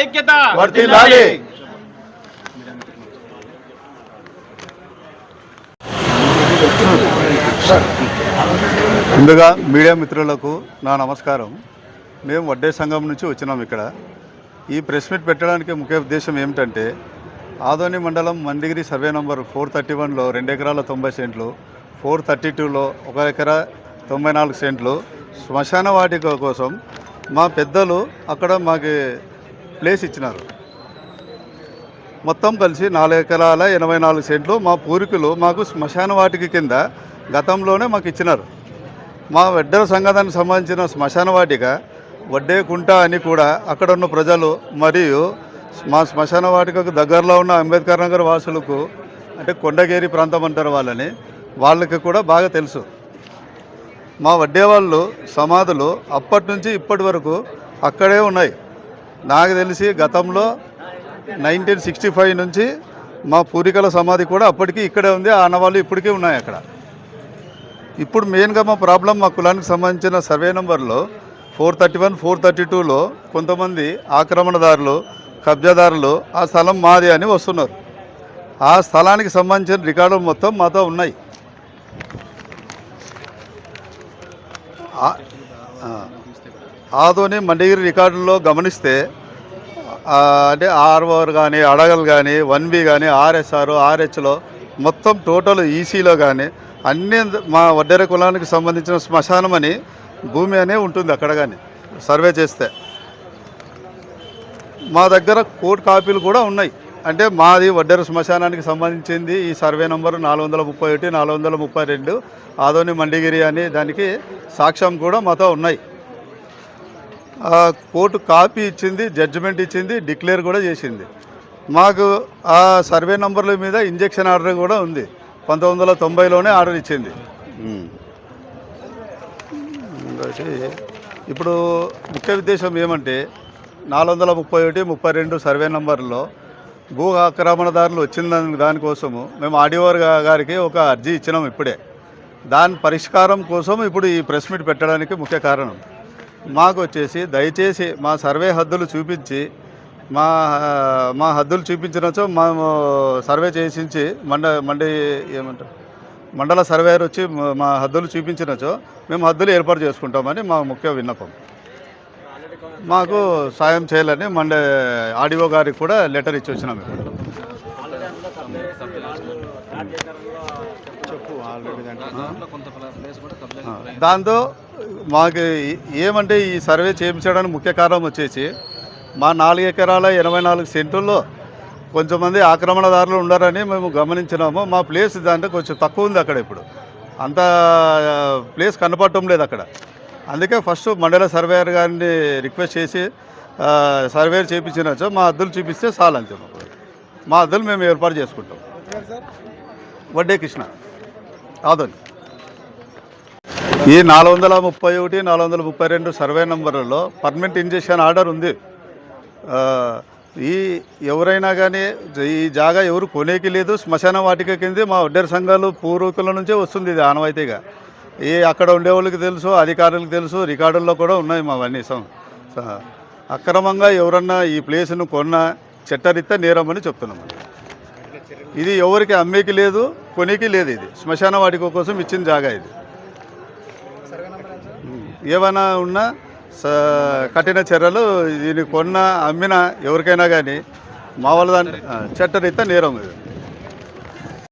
ఐక్యత వర్ధిల్లాలి. ముందుగా మీడియా మిత్రులకు నా నమస్కారం. మేము వడ్డే సంఘం నుంచి వచ్చినాం. ఇక్కడ ఈ ప్రెస్ మీట్ పెట్టడానికి ముఖ్య ఉద్దేశం ఏమిటంటే, ఆదోని మండలం మండిగిరి సర్వే నంబర్ 431లో 2 ఎకరాల 90 సెంట్లు, 432లో 1 ఎకరా 94 సెంట్లు శ్మశాన వాటిక కోసం మా పెద్దలు అక్కడ మాకు ప్లేస్ ఇచ్చినారు. మొత్తం కలిసి 4 ఎకరాల 84 సెంట్లు మా పూర్వీకులు మాకు శ్మశాన వాటిక కింద గతంలోనే మాకు ఇచ్చినారు. మా వడ్డెర సంఘానికి సంబంధించిన శ్మశాన వాటిక వడ్డే కుంట అని కూడా అక్కడ ఉన్న ప్రజలు మరియు మా శ్మశాన వాటికకు దగ్గరలో ఉన్న అంబేద్కర్ నగర్ వాసులకు, అంటే కొండగేరి ప్రాంతం అంటారు వాళ్ళకి కూడా బాగా తెలుసు. మా వడ్డే వాళ్ళు సమాధులు అప్పటి నుంచి ఇప్పటి వరకు అక్కడే ఉన్నాయి. నాకు తెలిసి గతంలో 1965 నుంచి మా పూర్వీకుల సమాధి కూడా అప్పటికి ఇక్కడే ఉంది. ఆనవాళ్ళు ఇప్పటికీ ఉన్నాయి అక్కడ. ఇప్పుడు మెయిన్గా మా ప్రాబ్లం, మా కులానికి సంబంధించిన సర్వే నెంబర్లో 431, 432లో కొంతమంది ఆక్రమణదారులు, కబ్జాదారులు ఆ స్థలం మాది అని వస్తున్నారు. ఆ స్థలానికి సంబంధించిన రికార్డులు మొత్తం మాతో ఉన్నాయి. ఆదోని మండిగిరి రికార్డుల్లో గమనిస్తే అంటే ఆర్ఓఆర్ కానీ, అడగలు కానీ, 1B కానీ, ఆర్ఎస్ఆర్, ఆర్హెచ్లో మొత్తం టోటల్ ఈసీలో కానీ అన్నీ మా వడ్డెర కులానికి సంబంధించిన శ్మశానం అని భూమి అనే ఉంటుంది. అక్కడ కానీ సర్వే చేస్తే మా దగ్గర కోర్టు కాపీలు కూడా ఉన్నాయి. అంటే మాది వడ్డెర శ్మశానానికి సంబంధించింది ఈ సర్వే నంబరు 431, 432 ఆదోని మండిగిరి అని దానికి సాక్ష్యం కూడా మాతో ఉన్నాయి. కోర్టు కాపీ ఇచ్చింది, జడ్జిమెంట్ ఇచ్చింది, డిక్లేర్ కూడా చేసింది. మాకు ఆ సర్వే నంబర్ల మీద ఇంజెక్షన్ ఆర్డర్ కూడా ఉంది. 1990లోనే ఆర్డర్ ఇచ్చింది. ఇప్పుడు ముఖ్య ఉద్దేశం ఏమంటే 431, 32 సర్వే నంబర్లో భూ ఆక్రమణదారులు వచ్చిన దానికోసము మేము ఆర్డీఓ గారికి ఒక అర్జీ ఇచ్చినాం ఇప్పుడే. దాని పరిష్కారం కోసం ఇప్పుడు ఈ ప్రెస్ మీట్ పెట్టడానికి ముఖ్య కారణం. మాకు వచ్చేసి దయచేసి మా సర్వే హద్దులు చూపించి, మా హద్దులు చూపించినచో మేము సర్వే చేసించి మండల సర్వేయర్ వచ్చి మా హద్దులు చూపించినచో మేము హద్దులు ఏర్పాటు చేసుకుంటామని మా ముఖ్య విన్నపం. మాకు సాయం చేయాలని ఆర్డీఓ గారికి కూడా లెటర్ ఇచ్చి వచ్చినాం. దాంతో మాకు ఏమంటే ఈ సర్వే చేయించడానికి ముఖ్య కారణం వచ్చేసి మా 4 ఎకరాల 84 సెంటుల్లో కొంచెంమంది ఆక్రమణదారులు ఉన్నారని మేము గమనించినాము. మా ప్లేస్ దాంట్లో కొంచెం తక్కువ ఉంది అక్కడ. ఇప్పుడు అంత ప్లేస్ కనపడటం లేదు అక్కడ. అందుకే ఫస్ట్ మండల సర్వేయర్ గారిని రిక్వెస్ట్ చేసి సర్వేర్ చేయించినచో మా హద్దులు చూపిస్తే చాలు అంతే. మా హద్దులు మేము ఏర్పాటు చేసుకుంటాం. వడ్డే కృష్ణ, ఆదోని. ఈ 431, 432 సర్వే నంబర్లలో పర్మనెంట్ ఇంజెక్షన్ ఆర్డర్ ఉంది. ఈ ఎవరైనా కానీ ఈ జాగా ఎవరు కొనేకి లేదు. శ్మశాన వాటిక కింద మా వడ్డెర సంఘాలు పూర్వీకుల నుంచే వస్తుంది. ఇది ఆనవాయితీగా అక్కడ ఉండేవాళ్ళకి తెలుసు, అధికారులకు తెలుసు, రికార్డుల్లో కూడా ఉన్నాయి మావన్నీ. అక్రమంగా ఎవరన్నా ఈ ప్లేస్ను కొన్నా చట్టరీత్యా నేరం అని చెప్తున్నాము. ఇది ఎవరికి అమ్మేకి లేదు, కొనేకి లేదు. ఇది శ్మశాన వాటిక కోసం ఇచ్చిన జాగా. ఇది ఏమైనా ఉన్నా కఠిన చర్యలు, దీన్ని కొన్నా అమ్మినా ఎవరికైనా కానీ మా వాళ్ళ చట్టరీత్యా నేరం ఇది.